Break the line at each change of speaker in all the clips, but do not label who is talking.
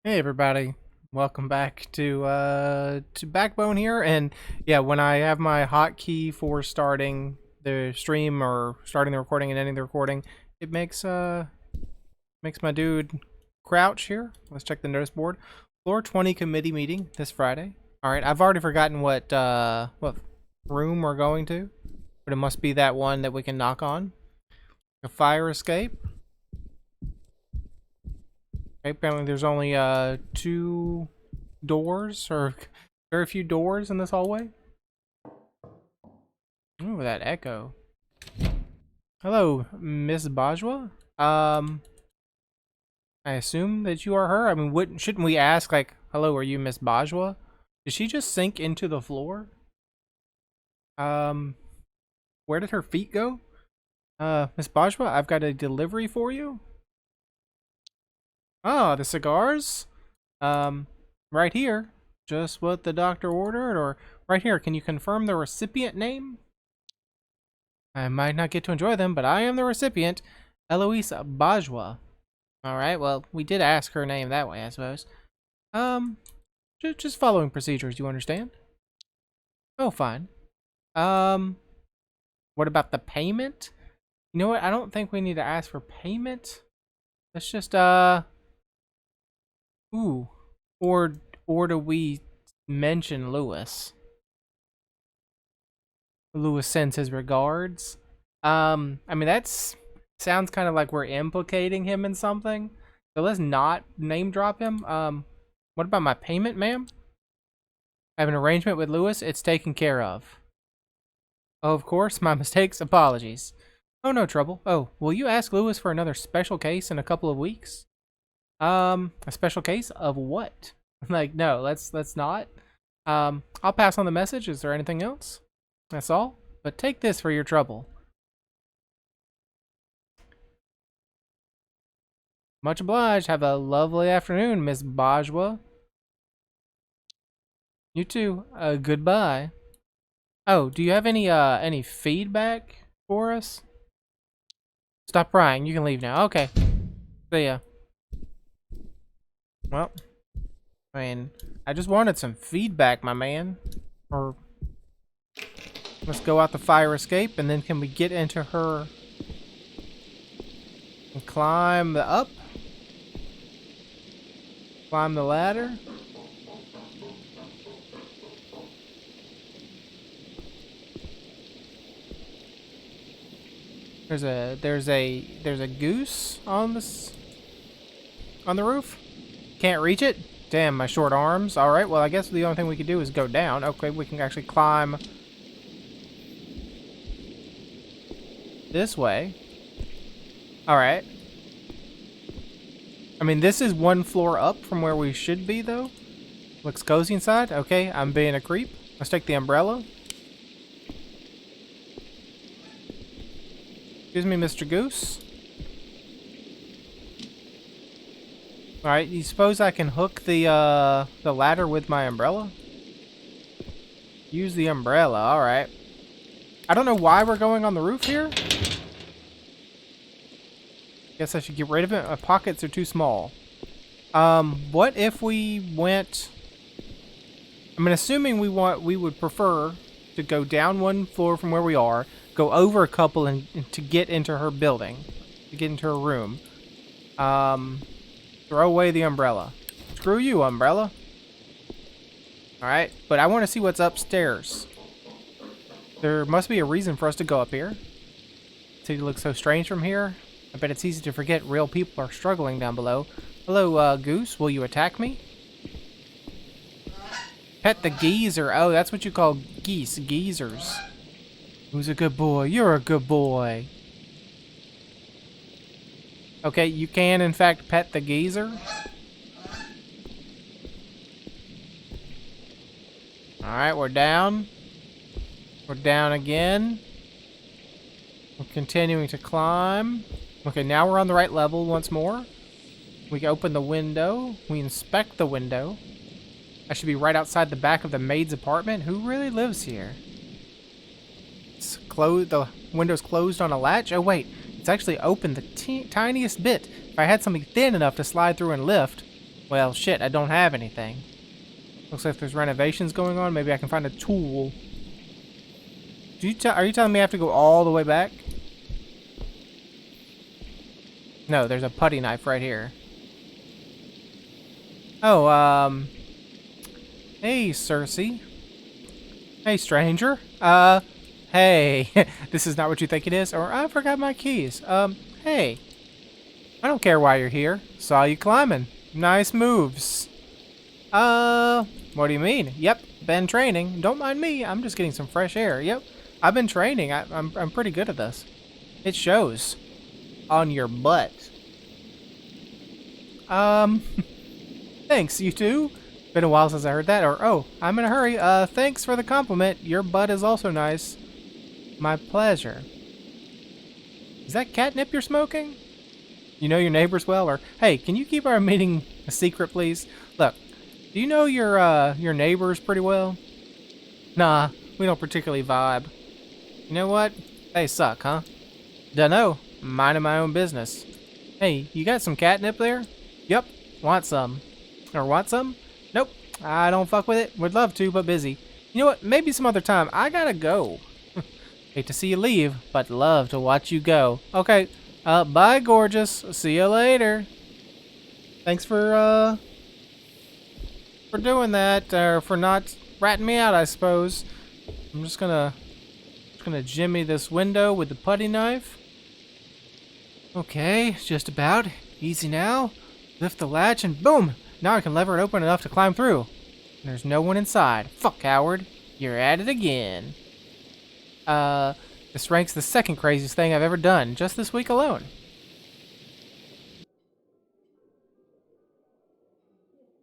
Hey everybody, welcome back to Backbone here. And yeah, when I have my hotkey for starting the stream or starting the recording and ending the recording, it makes my dude crouch here. Let's check the notice board. Floor 20 committee meeting this Friday. All right, I've already forgotten what room we're going to, but it must be that one that we can knock on. A fire escape. Okay, apparently there's only two doors, or very few doors in this hallway. Ooh, that echo. Hello, Miss Bajwa. I assume that you are her. I mean, shouldn't we ask, like, hello, are you Miss Bajwa? Did she just sink into the floor? Where did her feet go? Miss Bajwa, I've got a delivery for you. Oh, the cigars? Right here. Just what the doctor ordered, or right here, can you confirm the recipient name? I might not get to enjoy them, but I am the recipient, Eloise Bajwa. Alright, well, we did ask her name that way, I suppose. Just following procedures, you understand? Oh, fine. What about the payment? You know what, I don't think we need to ask for payment. Let's just, ooh. Or do we mention Lewis? Lewis sends his regards. I mean, that's sounds kind of like we're implicating him in something. So let's not name drop him. What about my payment, ma'am? I have an arrangement with Lewis. It's taken care of. Oh, of course, my mistakes. Apologies. Oh, no trouble. Oh, will you ask Lewis for another special case in a couple of weeks? A special case of what? Like, no, let's not. I'll pass on the message. Is there anything else? That's all. But take this for your trouble. Much obliged. Have a lovely afternoon, Miss Bajwa. You too. Goodbye. Oh, do you have any feedback for us? Stop crying. You can leave now. Okay. See ya. Well, I mean, I just wanted some feedback, my man. Or let's go out the fire escape, and then can we get into her and climb up? Climb the ladder. There's a goose on the roof. Can't reach it. Damn, my short arms. All right. Well, I guess the only thing we could do is go down. Okay, we can actually climb this way. All right. I mean, this is one floor up from where we should be, though. Looks cozy inside. Okay, I'm being a creep. Let's take the umbrella. Excuse me, Mr. Goose. Alright, you suppose I can hook the ladder with my umbrella? Use the umbrella, alright. I don't know why we're going on the roof here. Guess I should get rid of it. My pockets are too small. What if we went... I mean, assuming we would prefer to go down one floor from where we are, go over a couple and to get into her building, to get into her room. Throw away the umbrella. Screw you, umbrella. Alright, but I want to see what's upstairs. There must be a reason for us to go up here. The city looks so strange from here. I bet it's easy to forget real people are struggling down below. Hello, Goose. Will you attack me? Pet the geezer. Oh, that's what you call geese. Geezers. Who's a good boy? You're a good boy. Okay, you can, in fact, pet the geezer. Alright, we're down. We're down again. We're continuing to climb. Okay, now we're on the right level once more. We open the window. We inspect the window. I should be right outside the back of the maid's apartment. Who really lives here? It's closed. The window's closed on a latch. Oh, wait. It's actually open the tiniest bit. If I had something thin enough to slide through and lift. Well, shit, I don't have anything. Looks like there's renovations going on. Maybe I can find a tool. Are you telling me I have to go all the way back? No, there's a putty knife right here. Oh, hey, Cersei. Hey, stranger. Hey. This is not what you think it is? Or, I forgot my keys. Hey. I don't care why you're here. Saw you climbing. Nice moves. What do you mean? Yep, been training. Don't mind me. I'm just getting some fresh air. Yep, I've been training. I'm pretty good at this. It shows. On your butt. Thanks, you two. Been a while since I heard that. Or, oh, I'm in a hurry. Thanks for the compliment. Your butt is also nice. My pleasure. Is that catnip you're smoking? You know your neighbors well? Or, hey, can you keep our meeting a secret, please? Look, do you know your neighbors pretty well? Nah, we don't particularly vibe. You know what? They suck, huh? Dunno. Minding my own business. Hey, you got some catnip there? Yep. Want some? Or want some? Nope. I don't fuck with it. Would love to, but busy. You know what? Maybe some other time. I gotta go. Hate to see you leave, but love to watch you go. Okay. Bye, gorgeous. See you later. Thanks for doing that, or for not ratting me out, I suppose. I'm just gonna jimmy this window with the putty knife. Okay, just about. Easy now. Lift the latch and boom! Now I can lever it open enough to climb through. There's no one inside. Fuck, Howard. You're at it again. This ranks the second craziest thing I've ever done, just this week alone.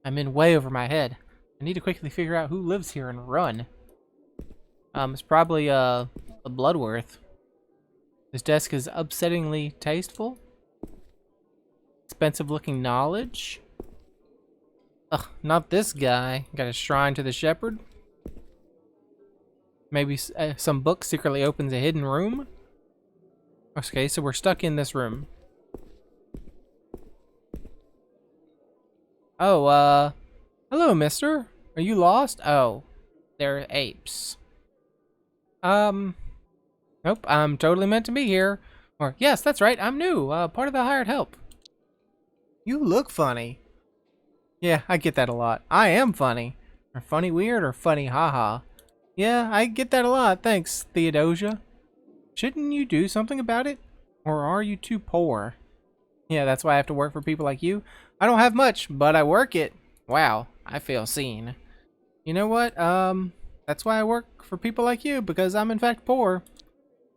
I'm in way over my head. I need to quickly figure out who lives here and run. It's probably, a Bloodworth. This desk is upsettingly tasteful. Expensive looking knowledge. Ugh, not this guy. Got a shrine to the shepherd. Maybe some book secretly opens a hidden room. Okay, so we're stuck in this room. Oh, hello, mister. Are you lost? Oh, they're apes. Nope, I'm totally meant to be here. Or, yes, that's right, I'm new, part of the hired help. You look funny. Yeah, I get that a lot. I am funny. Or funny weird or funny haha. Yeah, I get that a lot, thanks, Theodosia. Shouldn't you do something about it? Or are you too poor? Yeah, that's why I have to work for people like you. I don't have much, but I work it. Wow, I feel seen. You know what? That's why I work for people like you, because I'm in fact poor.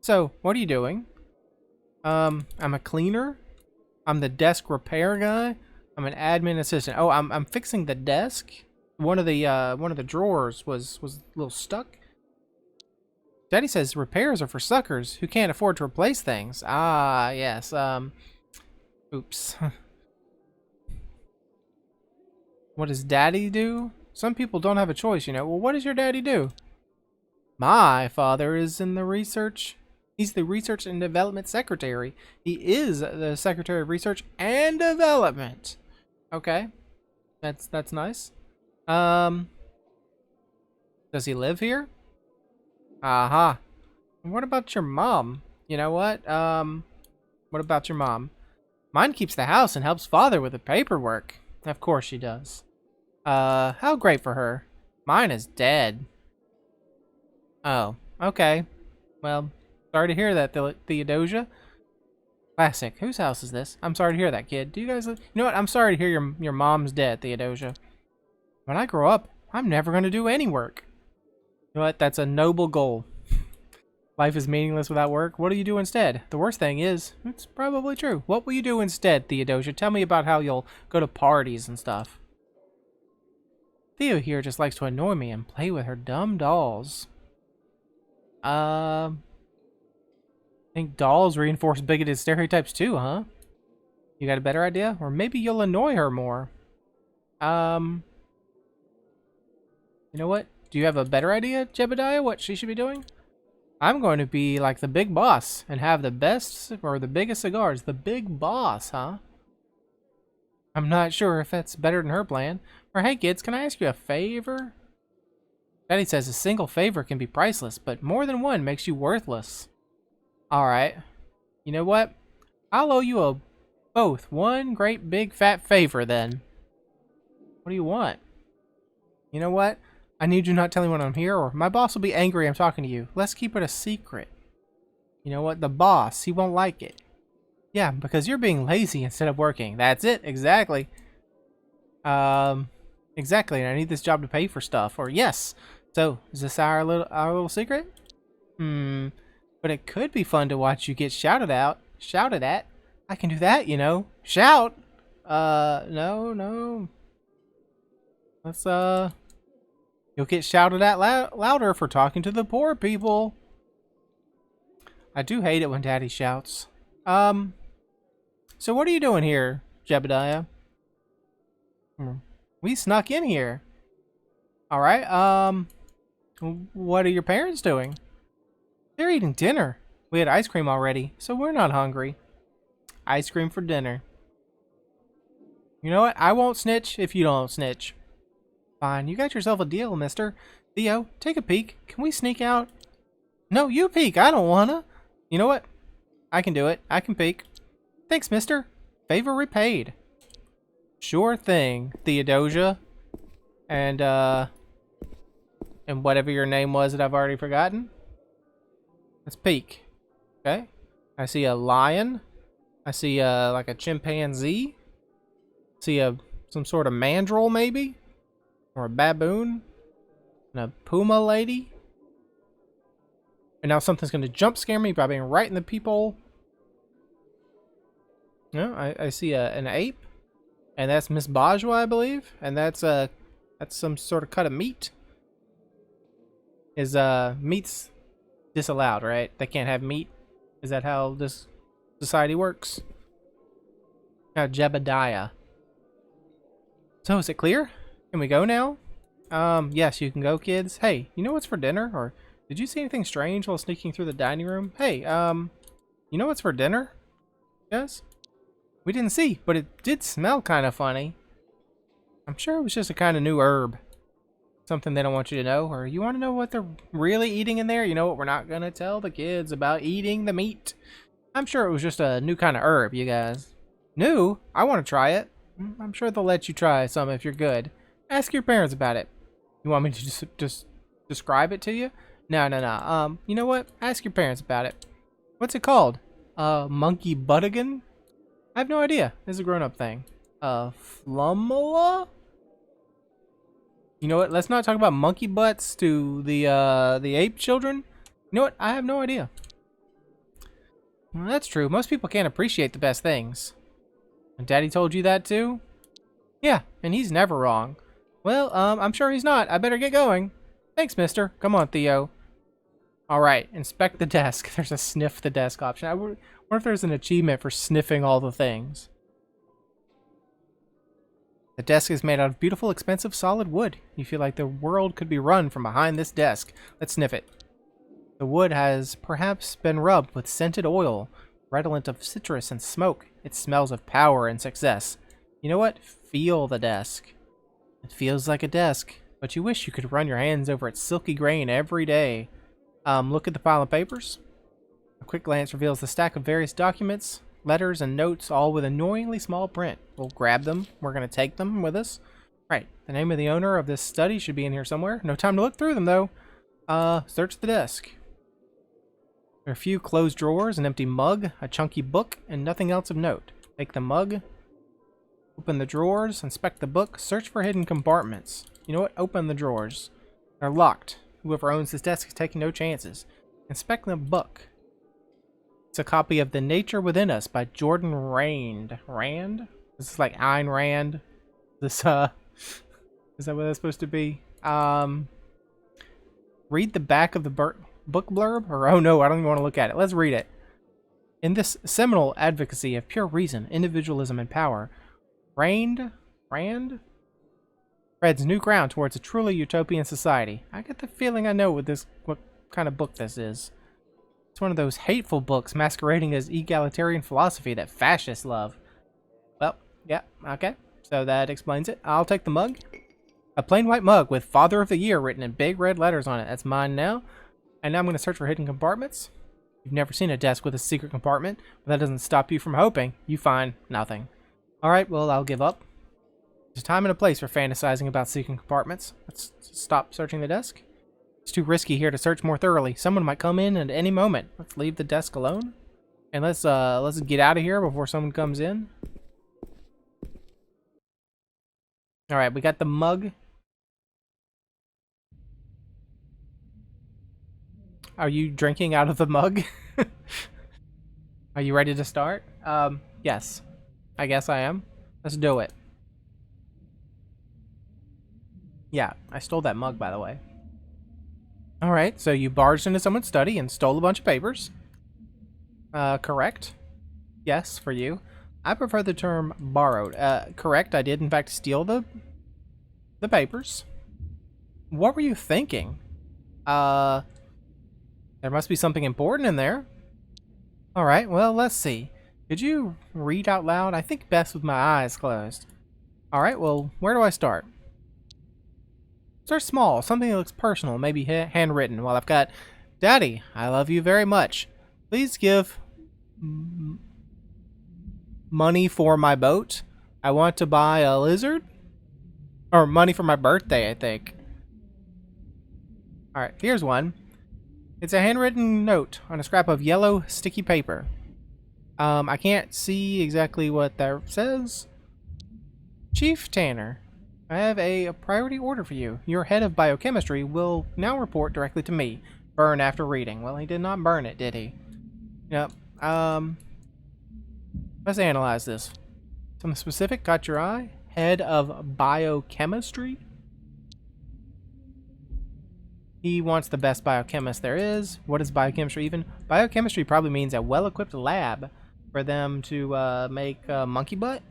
So, what are you doing? I'm a cleaner. I'm the desk repair guy. I'm an admin assistant. Oh, I'm fixing the desk. One of the drawers was a little stuck. Daddy says repairs are for suckers who can't afford to replace things. Ah, yes. Oops. What does Daddy do? Some people don't have a choice, you know. Well, what does your daddy do? My father is in the research. He's the Research and Development Secretary. He is the Secretary of Research and Development. Okay. That's nice. Does he live here? Aha. What about your mom? You know what? What about your mom? Mine keeps the house and helps father with the paperwork. Of course she does. How great for her. Mine is dead. Oh, okay. Well, sorry to hear that, Theodosia. Classic. Whose house is this? I'm sorry to hear that, kid. Do you guys... You know what? I'm sorry to hear your mom's dead, Theodosia. When I grow up, I'm never going to do any work. You know what? That's a noble goal. Life is meaningless without work. What do you do instead? The worst thing is, it's probably true. What will you do instead, Theodosia? Tell me about how you'll go to parties and stuff. Theo here just likes to annoy me and play with her dumb dolls. I think dolls reinforce bigoted stereotypes too, huh? You got a better idea? Or maybe you'll annoy her more. You know what? Do you have a better idea, Jebediah, what she should be doing? I'm going to be like the big boss and have the best or the biggest cigars. The big boss, huh? I'm not sure if that's better than her plan. Or hey kids, can I ask you a favor? Daddy says a single favor can be priceless, but more than one makes you worthless. Alright. You know what? I'll owe you both one great big fat favor then. What do you want? You know what? I need you not telling anyone I'm here, or my boss will be angry I'm talking to you. Let's keep it a secret. You know what? The boss, he won't like it. Yeah, because you're being lazy instead of working. That's it, exactly. Exactly, and I need this job to pay for stuff. Or yes. So, is this our little secret? But it could be fun to watch you get shouted at. I can do that, you know. Shout! No. Let's, you'll get shouted at louder for talking to the poor people. I do hate it when Daddy shouts. So what are you doing here, Jebediah? We snuck in here. Alright, what are your parents doing? They're eating dinner. We had ice cream already, so we're not hungry. Ice cream for dinner. You know what? I won't snitch if you don't snitch. Fine, you got yourself a deal, mister. Theo, take a peek. Can we sneak out? No, you peek. I don't wanna. You know what? I can do it. I can peek. Thanks, mister. Favor repaid. Sure thing, Theodosia. And whatever your name was that I've already forgotten. Let's peek. Okay. I see a lion. I see like a chimpanzee. See some sort of mandrill maybe, or a baboon, and a puma lady. And now something's gonna jump scare me by being right in the peephole. No, I see an ape, and that's Miss Bajwa, I believe, and that's some sort of cut of meat. Is meat's disallowed, right? They can't have meat. Is that how this society works? Now Jebediah. So is it clear? Can we go now? Yes, you can go, kids. Hey, you know what's for dinner? Or did you see anything strange while sneaking through the dining room? Hey, you know what's for dinner? Yes? We didn't see, but it did smell kind of funny. I'm sure it was just a kind of new herb. Something they don't want you to know. Or you want to know what they're really eating in there? You know what? We're not going to tell the kids about eating the meat. I'm sure it was just a new kind of herb, you guys. New? I want to try it. I'm sure they'll let you try some if you're good. Ask your parents about it. You want me to just describe it to you? No. You know what? Ask your parents about it. What's it called? Monkey buttigan? I have no idea. It's a grown-up thing. Flummola? You know what? Let's not talk about monkey butts to the ape children. You know what? I have no idea. Well, that's true. Most people can't appreciate the best things. And Daddy told you that too? Yeah, and he's never wrong. Well, I'm sure he's not. I better get going. Thanks, mister. Come on, Theo. Alright, inspect the desk. There's a sniff the desk option. I wonder if there's an achievement for sniffing all the things. The desk is made out of beautiful, expensive, solid wood. You feel like the world could be run from behind this desk. Let's sniff it. The wood has perhaps been rubbed with scented oil, redolent of citrus and smoke. It smells of power and success. You know what? Feel the desk. It feels like a desk, but you wish you could run your hands over its silky grain every day. Look at the pile of papers. A quick glance reveals the stack of various documents, letters, and notes, all with annoyingly small print. We'll grab them. We're going to take them with us. Right. The name of the owner of this study should be in here somewhere. No time to look through them, though. Search the desk. There are a few closed drawers, an empty mug, a chunky book, and nothing else of note. Take the mug, open the drawers, inspect the book, search for hidden compartments. You know what? Open the drawers. They're locked. Whoever owns this desk is taking no chances. Inspect the book. It's a copy of The Nature Within Us by Jordan Rand. Rand? This is like Ayn Rand. This, is that what that's supposed to be? Read the back of the book blurb? Or, oh no, I don't even want to look at it. Let's read it. In this seminal advocacy of pure reason, individualism, and power, Rand treads new ground towards a truly utopian society. I get the feeling I know what kind of book this is. It's one of those hateful books masquerading as egalitarian philosophy that fascists love. Well, yeah, okay. So that explains it. I'll take the mug. A plain white mug with Father of the Year written in big red letters on it. That's mine now. And now I'm going to search for hidden compartments. You've never seen a desk with a secret compartment, but that doesn't stop you from hoping. You find nothing. Alright, well, I'll give up. There's a time and a place for fantasizing about secret compartments. Let's stop searching the desk. It's too risky here to search more thoroughly. Someone might come in at any moment. Let's leave the desk alone. And let's get out of here before someone comes in. Alright, we got the mug. Are you drinking out of the mug? Are you ready to start? Yes. I guess I am. Let's do it. Yeah, I stole that mug, by the way. Alright, so you barged into someone's study and stole a bunch of papers. Correct. Yes, for you. I prefer the term borrowed. Correct, I did in fact steal the papers. What were you thinking? There must be something important in there. Alright, well, let's see. Could you read out loud? I think best with my eyes closed. Alright, well, where do I start? Start small, something that looks personal, maybe handwritten. Well, I've got, Daddy, I love you very much. Please give money for my boat. I want to buy a lizard. Or money for my birthday, I think. Alright, here's one. It's a handwritten note on a scrap of yellow sticky paper. I can't see exactly what that says. Chief Tanner, I have a priority order for you. Your head of biochemistry will now report directly to me. Burn after reading. Well, he did not burn it, did he? Yep. Let's analyze this. Something specific caught your eye? Head of biochemistry? He wants the best biochemist there is. What is biochemistry even? Biochemistry probably means a well-equipped lab for them to make monkey butt.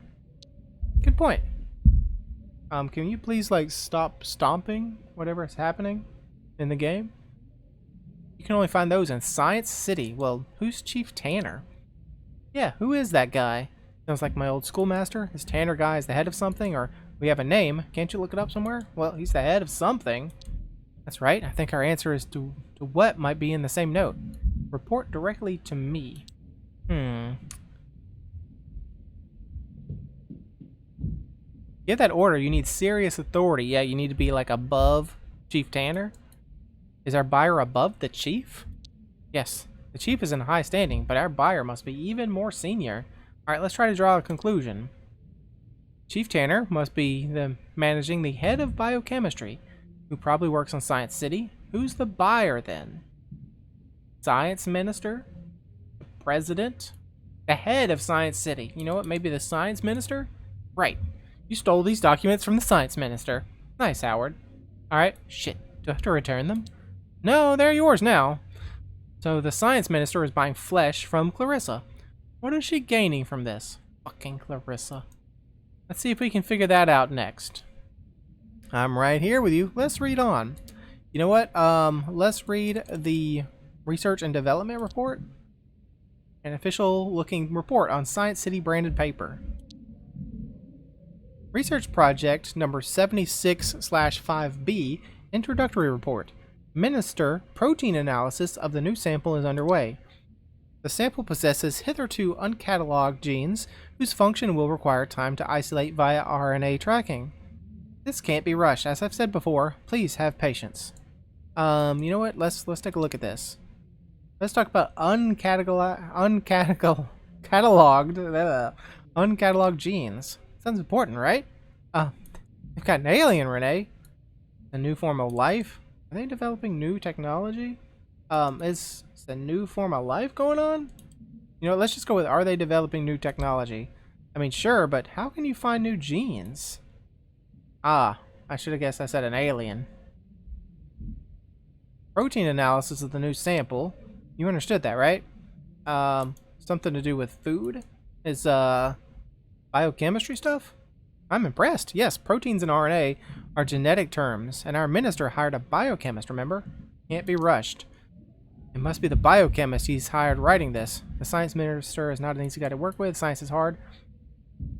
Good point. Can you please like stop stomping whatever is happening in the game? You can only find those in Science City. Well, who's Chief Tanner? Yeah, who is that guy? Sounds like my old schoolmaster. Is Tanner guy is the head of something, or we have a name? Can't you look it up somewhere? Well, he's the head of something. That's right. I think our answer is to what might be in the same note. Report directly to me. Get that order. You need serious authority. Yeah, you need to be like above Chief Tanner. Is our buyer above the chief? Yes. The chief is in high standing, but our buyer must be even more senior. Alright, let's try to draw a conclusion. Chief Tanner must be managing the head of biochemistry, who probably works on Science City. Who's the buyer then? Science Minister? The President? The head of Science City. You know what? Maybe the Science Minister? Right. You stole these documents from the Science Minister. Nice, Howard. Alright. Shit. Do I have to return them? No, they're yours now. So the Science Minister is buying flesh from Clarissa. What is she gaining from this? Fucking Clarissa. Let's see if we can figure that out next. I'm right here with you. Let's read on. You know what? Let's read the Research and Development Report. An official looking report on Science City branded paper. Research project number 76/5B, introductory report. Minister protein analysis of the new sample is underway. The sample possesses hitherto uncatalogued genes whose function will require time to isolate via RNA tracking. This can't be rushed. As I've said before, please have patience. You know what? Let's take a look at this. Let's talk about uncatalogued genes. Sounds important, right? They've got an alien, Renee. A new form of life. Are they developing new technology? Is a new form of life going on? You know, let's just go with, are they developing new technology? I mean, sure, but how can you find new genes? I should have guessed I said an alien. Protein analysis of the new sample. You understood that, right? Something to do with food? Is, biochemistry stuff? I'm impressed. Yes, proteins and RNA are genetic terms, and our minister hired a biochemist, remember? Can't be rushed. It must be the biochemist he's hired writing this. The science minister is not an easy guy to work with. Science is hard.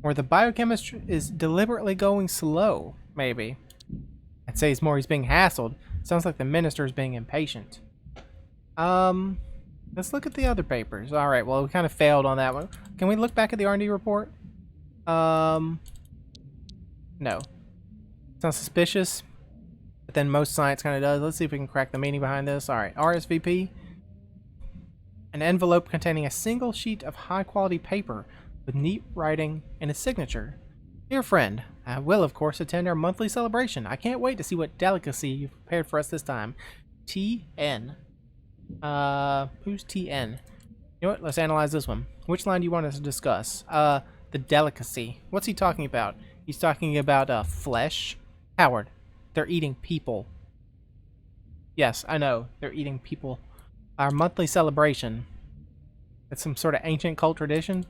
Or the biochemist is deliberately going slow, maybe. I'd say it's more he's being hassled. Sounds like the minister is being impatient. Let's look at the other papers. Alright, well, we kind of failed on that one. Can we look back at the R&D report? No. Sounds suspicious, but then most science kind of does. Let's see if we can crack the meaning behind this. Alright, RSVP. An envelope containing a single sheet of high-quality paper with neat writing and a signature. Dear friend, I will, of course, attend our monthly celebration. I can't wait to see what delicacy you've prepared for us this time. TN. Who's TN? You know what? Let's analyze this one. Which line do you want us to discuss? The delicacy. What's he talking about? He's talking about, flesh. Howard, they're eating people. Yes, I know. They're eating people. Our monthly celebration. It's some sort of ancient cult tradition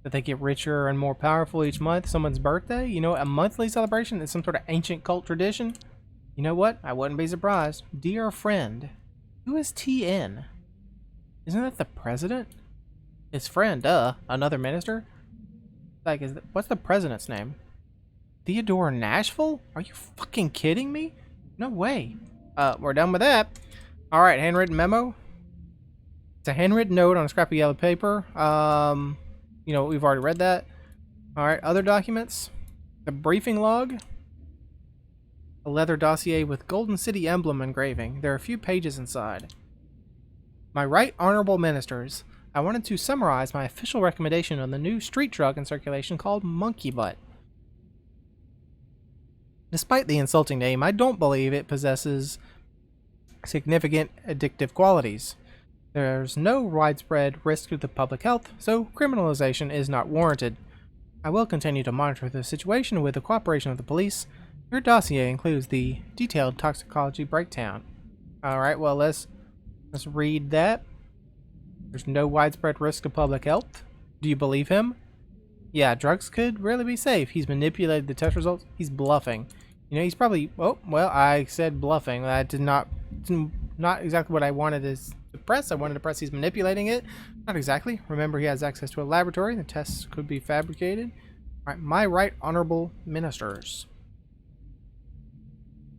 that they get richer and more powerful each month. Someone's birthday? You know, a monthly celebration is some sort of ancient cult tradition. You know what? I wouldn't be surprised. Dear friend, who is TN? Isn't that the president? His friend, another minister? Like, what's the president's name? Theodore Nashville? Are you fucking kidding me? No way. We're done with that. Alright, handwritten memo. It's a handwritten note on a scrap of yellow paper. You know, we've already read that. Alright, other documents. The briefing log. A leather dossier with Golden City emblem engraving. There are a few pages inside. My right honorable ministers, I wanted to summarize my official recommendation on the new street drug in circulation called Monkey Butt. Despite the insulting name, I don't believe it possesses significant addictive qualities. There's no widespread risk to the public health, so criminalization is not warranted. I will continue to monitor the situation with the cooperation of the police. Your dossier includes the detailed toxicology breakdown. Alright, well, let's read that. There's no widespread risk to public health. Do you believe him? Yeah, drugs could really be safe. He's manipulated the test results. He's bluffing. You know, he's probably... Oh, well, I said bluffing. That did not exactly what I wanted to press. I wanted to press he's manipulating it. Not exactly. Remember, he has access to a laboratory. The tests could be fabricated. All right, my right honorable ministers.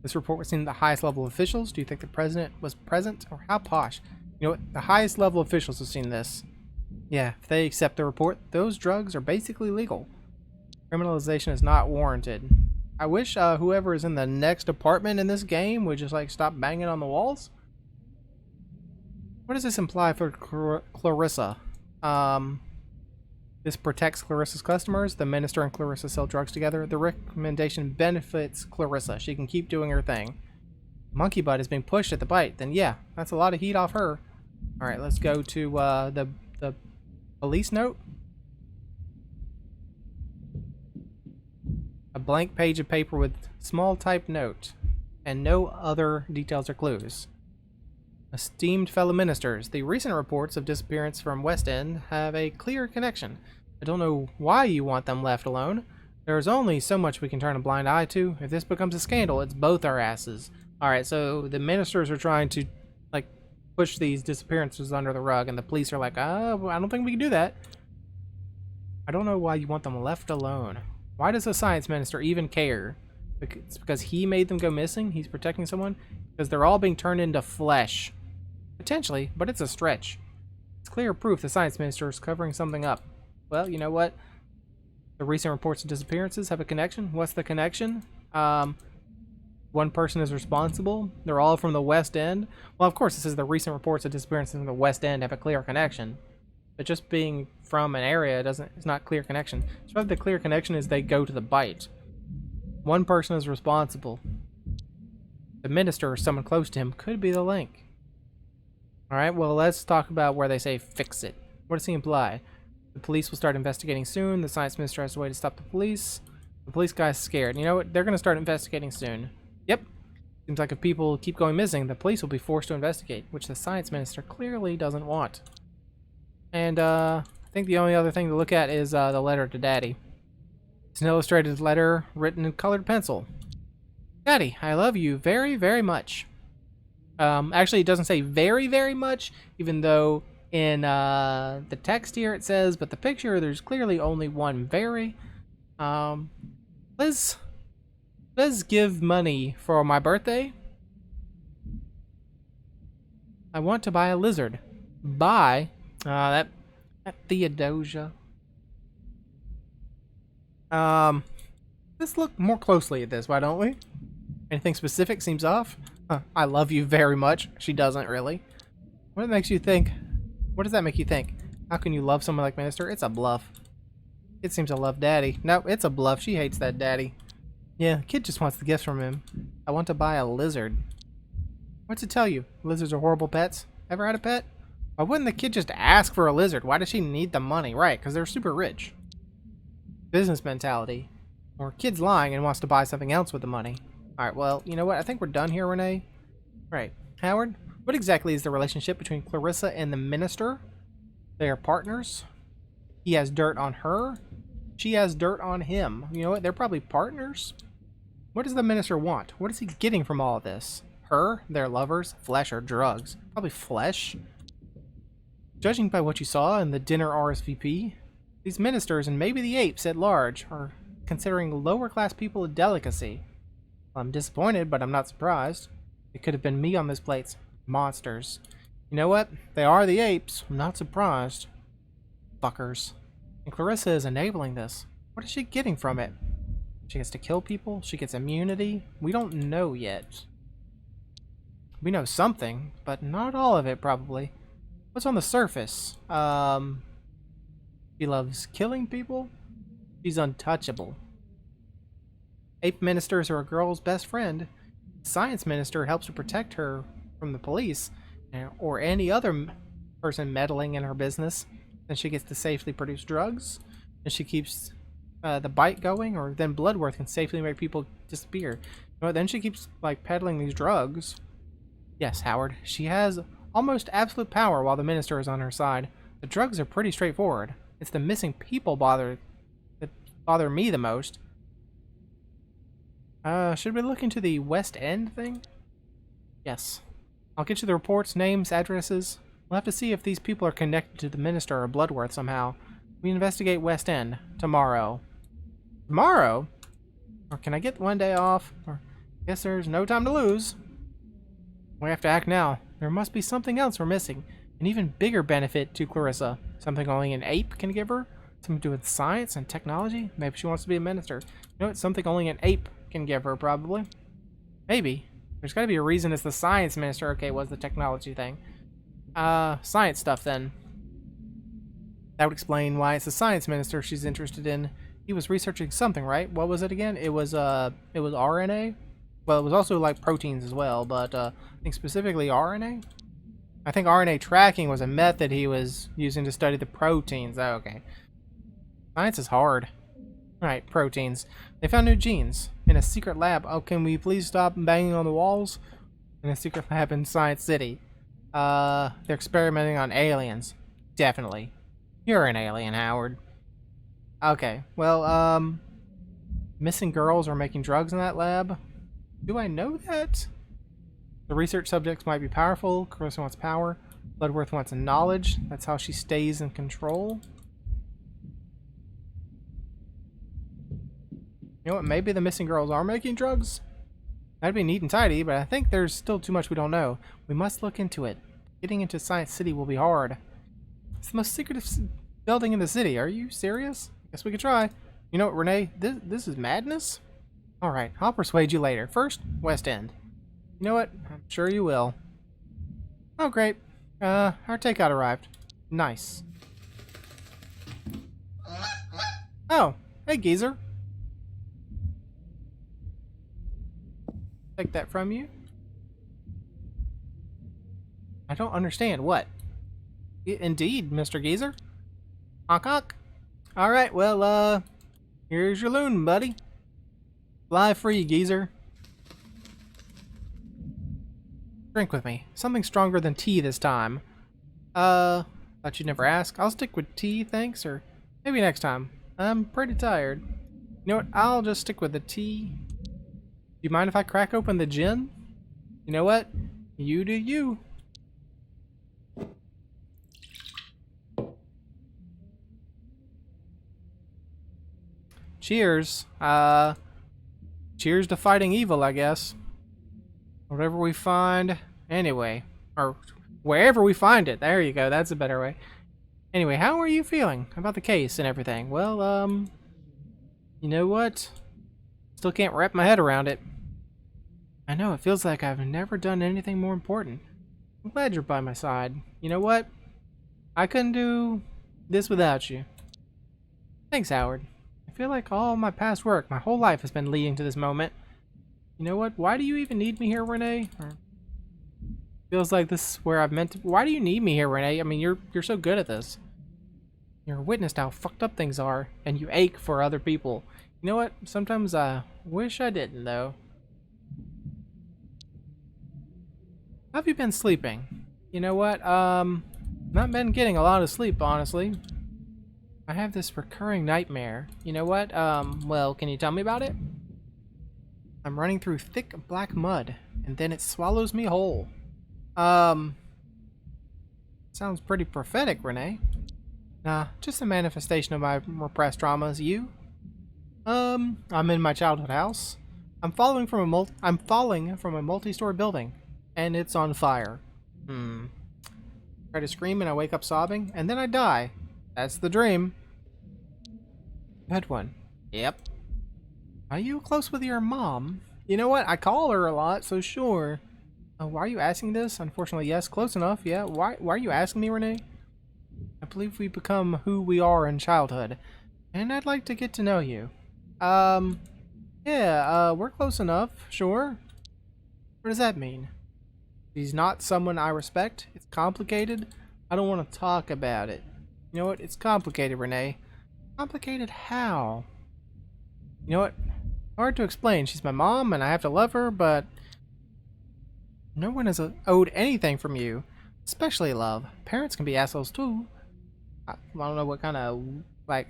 This report was seen at the highest level officials. Do you think the president was present? Or how posh? You know what? The highest level officials have seen this. Yeah, if they accept the report, those drugs are basically legal. Criminalization is not warranted. I wish whoever is in the next apartment in this game would just like stop banging on the walls. What does this imply for Clarissa? This protects Clarissa's customers. The minister and Clarissa sell drugs together. The recommendation benefits Clarissa. She can keep doing her thing. Monkey Butt is being pushed at the bite. Then yeah, that's a lot of heat off her. All right, let's go to the police note. A blank page of paper with small type note and no other details or clues. Esteemed fellow ministers, the recent reports of disappearance from West End have a clear connection. I don't know why you want them left alone. There's only so much we can turn a blind eye to. If this becomes a scandal, it's both our asses. Alright, so the ministers are trying to, like, push these disappearances under the rug, and the police are like, I don't think we can do that. I don't know why you want them left alone. Why does the science minister even care? It's because he made them go missing? He's protecting someone? Because they're all being turned into flesh. Potentially, but it's a stretch. It's clear proof the science minister is covering something up. Well, you know what? The recent reports of disappearances have a connection. What's the connection? One person is responsible. They're all from the West End. Well, of course, it says the recent reports of disappearances in the West End have a clear connection. But just being from an area it's not clear connection. So the clear connection is they go to the bite. One person is responsible. The minister or someone close to him could be the link. Alright, well, let's talk about where they say fix it. What does he imply? The police will start investigating soon. The science minister has a way to stop the police. The police guy's scared. You know what? They're going to start investigating soon. Yep. Seems like if people keep going missing, the police will be forced to investigate, which the science minister clearly doesn't want. And I think the only other thing to look at is the letter to Daddy. It's an illustrated letter written in colored pencil. Daddy, I love you very, very much. Actually, it doesn't say very, very much, even though In the text here it says, but the picture, there's clearly only one very. Let's give money for my birthday. I want to buy a lizard. Buy that Theodosia. Let's look more closely at this, why don't we? Anything specific seems off? I love you very much. She doesn't really. What makes you think? What does that make you think? How can you love someone like Minister? It's a bluff. It seems to love Daddy. No, it's a bluff. She hates that Daddy. Yeah, kid just wants the gifts from him. I want to buy a lizard. What's it tell you? Lizards are horrible pets? Ever had a pet? Why wouldn't the kid just ask for a lizard? Why does she need the money? Right, because they're super rich. Business mentality. Or kid's lying and wants to buy something else with the money. Alright, well, you know what? I think we're done here, Renee. Right. Howard, what exactly is the relationship between Clarissa and the Minister? They are partners. He has dirt on her. She has dirt on him. You know what? They're probably partners. What does the Minister want? What is he getting from all of this? Her, their lovers, flesh, or drugs? Probably flesh. Judging by what you saw in the dinner RSVP, these ministers and maybe the apes at large are considering lower class people a delicacy. Well, I'm disappointed, but I'm not surprised. It could have been me on this plate. Monsters. You know what? They are the apes. I'm not surprised. Fuckers. And Clarissa is enabling this. What is she getting from it? She gets to kill people? She gets immunity? We don't know yet. We know something, but not all of it, probably. What's on the surface? She loves killing people? She's untouchable. Ape ministers are a girl's best friend. Science minister helps to protect her from the police or any other person meddling in her business. Then she gets to safely produce drugs, and she keeps the bite going, or then Bloodworth can safely make people disappear. You know what, then she keeps like peddling these drugs. Yes, Howard, she has almost absolute power while the minister is on her side. The drugs are pretty straightforward. It's the missing people that bother me the most. Should we look into the West End thing? Yes. I'll get you the reports, names, addresses. We'll have to see if these people are connected to the minister or Bloodworth somehow. We investigate West End tomorrow. Tomorrow? Or can I get one day off? Or guess there's no time to lose. We have to act now. There must be something else we're missing. An even bigger benefit to Clarissa. Something only an ape can give her? Something to do with science and technology? Maybe she wants to be a minister. You know what? Something only an ape can give her, probably. Maybe. There's got to be a reason it's the science minister. Okay, was the technology thing. Science stuff then. That would explain why it's the science minister she's interested in. He was researching something, right? What was it again? It was RNA? Well, it was also like proteins as well, but I think specifically RNA? I think RNA tracking was a method he was using to study the proteins. Oh, okay. Science is hard. Alright, proteins. They found new genes in a secret lab. Oh, can we please stop banging on the walls? In a secret lab in Science City. They're experimenting on aliens. Definitely. You're an alien, Howard. Okay, well, missing girls are making drugs in that lab. Do I know that? The research subjects might be powerful. Clarissa wants power. Bloodworth wants knowledge. That's how she stays in control. You know what? Maybe the missing girls are making drugs? That'd be neat and tidy, but I think there's still too much we don't know. We must look into it. Getting into Science City will be hard. It's the most secretive building in the city. Are you serious? Guess we could try. You know what, Renee? This is madness? Alright, I'll persuade you later. First, West End. You know what? I'm sure you will. Oh, great. Our takeout arrived. Nice. Oh, hey, geezer. Take that from you. I don't understand. What? Indeed, Mr. Geezer. Honk honk. Alright, well, here's your loon, buddy. Fly free, geezer. Drink with me. Something stronger than tea this time. Thought you'd never ask. I'll stick with tea, thanks, or maybe next time. I'm pretty tired. You know what? I'll just stick with the tea. Do you mind if I crack open the gin? You know what? You do you. cheers. Cheers to fighting evil, I guess. Whatever we find, anyway, or wherever we find it. There you go. That's a better way. Anyway, how are you feeling about the case and everything? Well, you know what? Still can't wrap my head around it. I know, it feels like I've never done anything more important. I'm glad you're by my side. You know what? I couldn't do this without you. Thanks, Howard. I feel like all my past work, my whole life has been leading to this moment. You know what? Why do you even need me here, Renee? Or feels like this is where I've meant to. Why do you need me here, Renee? I mean, you're so good at this. You're a witness to how fucked up things are, and you ache for other people. You know what? Sometimes I wish I didn't, though. How have you been sleeping? You know what? Not been getting a lot of sleep, honestly. I have this recurring nightmare. You know what? Well, can you tell me about it? I'm running through thick black mud, and then it swallows me whole. Sounds pretty prophetic, Renee. Nah, just a manifestation of my repressed traumas. You? I'm in my childhood house. I'm falling from a multi-story building, and it's on fire. Try to scream and I wake up sobbing, and then I die. That's the dream. Good one. Yep. Are you close with your mom? You know what? I call her a lot, so sure. Why are you asking this? Unfortunately, yes. Close enough, yeah. Why are you asking me, Renee? I believe we become who we are in childhood, and I'd like to get to know you. Yeah, we're close enough, sure. What does that mean? He's not someone I respect. It's complicated. I don't want to talk about it. You know what? It's complicated, Renee. Complicated how? You know what? Hard to explain. She's my mom, and I have to love her, but no one has owed anything from you, especially love. Parents can be assholes too. I don't know what kind of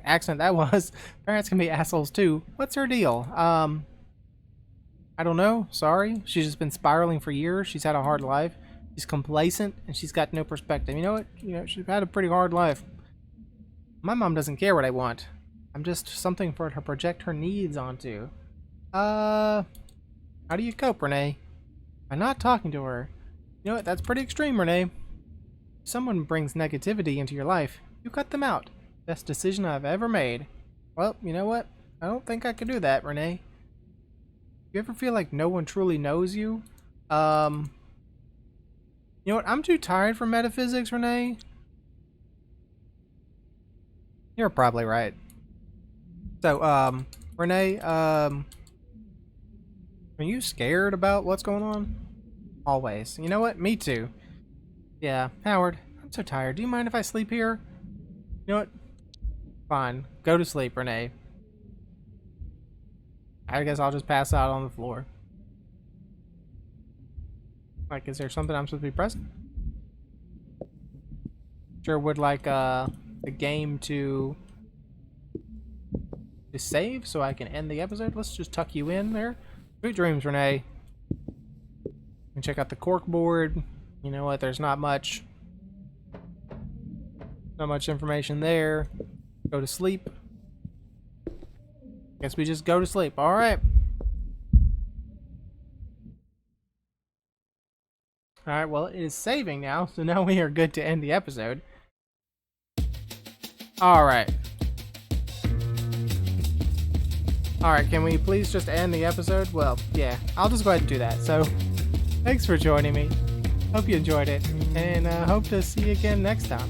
accent that was. Parents can be assholes too. What's her deal? I don't know. Sorry. She's just been spiraling for years. She's had a hard life. She's complacent, and she's got no perspective. You know what? She's had a pretty hard life. My mom doesn't care what I want. I'm just something for her to project her needs onto. How do you cope, Renee? By not talking to her. You know what? That's pretty extreme, Renee. If someone brings negativity into your life, you cut them out. Best decision I've ever made. Well, you know what? I don't think I could do that, Renee. You ever feel like no one truly knows you? You know what? I'm too tired for metaphysics, Renee. You're probably right. So, Renee, are you scared about what's going on? Always. You know what? Me too. Yeah, Howard, I'm so tired. Do you mind if I sleep here? You know what? Fine. Go to sleep, Renee. I guess I'll just pass out on the floor. Is there something I'm supposed to be pressing? Sure would like, the game to save so I can end the episode. Let's just tuck you in there. Sweet dreams, Renee. You can check out the cork board. You know what? There's not much information there. Go to sleep. Guess we just go to sleep. All right. All right. Well, it is saving now, so now we are good to end the episode. All right. All right. Can we please just end the episode? Well, yeah. I'll just go ahead and do that. So, thanks for joining me. Hope you enjoyed it, and hope to see you again next time.